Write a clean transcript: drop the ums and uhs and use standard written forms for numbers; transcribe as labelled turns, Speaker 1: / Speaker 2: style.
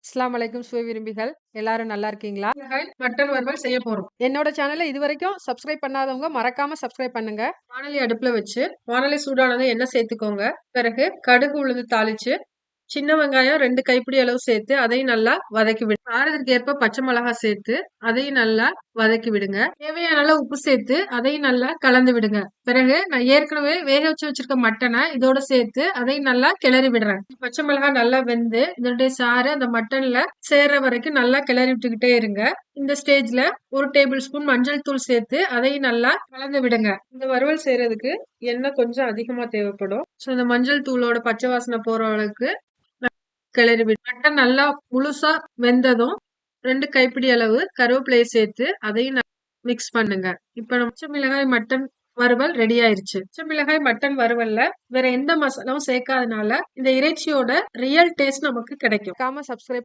Speaker 1: அஸ்ஸலாமு அலைக்கும் சுவை விரும்பிகள். எல்லாரும் நல்லா இருக்கீங்களா?
Speaker 2: மட்டன் வறுவல் செய்ய போறோம்.
Speaker 1: என்னோட சேனல இதுவரைக்கும் சப்ஸ்கிரைப் பண்ணாதவங்க மறக்காம சப்ஸ்கிரைப் பண்ணுங்க.
Speaker 2: வாணலி அடுப்புல வச்சு, வாணலி சூடானதும் எண்ணெய் சேர்த்துக்கோங்க. பிறகு கடுகு, உளுந்து தாளிச்சு, சின்ன வெங்காயம் 2 கைப்பிடி அளவு சேர்த்து, அதையும் நல்லா வதக்கி விடு. காரத்திற்கு ஏற்ப பச்சை மிளகாய் சேர்த்து, அதையும் நல்லா வதக்கி விடுங்க. தேவையான அளவு உப்பு சேர்த்து, அதையும் நல்லா கலந்து விடுங்க. பிறகு நான் ஏற்கனவே வேக வச்சு வச்சிருக்க மட்டனை இதோட சேர்த்து, அதையும் நல்லா கிளறி விடுறேன். பச்சை மிளகாய் நல்லா வெந்து, இதனுடைய சாறு அந்த மட்டன்ல சேர்ற வரைக்கும் நல்லா கிளறி விட்டுக்கிட்டே இருங்க. இந்த ஸ்டேஜ்ல 1 டேபிள் ஸ்பூன் மஞ்சள் தூள் சேர்த்து அதையும் நல்லா கலந்து விடுங்க. இந்த வறுவல் செய்யறதுக்கு எண்ணெய் கொஞ்சம் அதிகமா தேவைப்படும். சோ இந்த மஞ்சள் தூளோட பச்சை வாசனை போற அளவுக்கு கிளறி விடு. மட்டன் நல்லா முழுசா வெந்ததும் 2 கைப்பிடி அளவு கருவேப்பிலையை சேர்த்து அதையும் மிக்ஸ் பண்ணுங்க. இப்ப நம்ம பச்சை மிளகாய் மட்டன் வறுவல் ரெடி ஆயிருச்சு. பச்சை மிளகாய் மட்டன் வறுவல்ல வேற எந்த மசாலாவும் சேர்க்காதனால இந்த இறைச்சியோட ரியல் டேஸ்ட் நமக்கு கிடைக்கும்.
Speaker 1: மறக்காம சப்ஸ்கிரைப்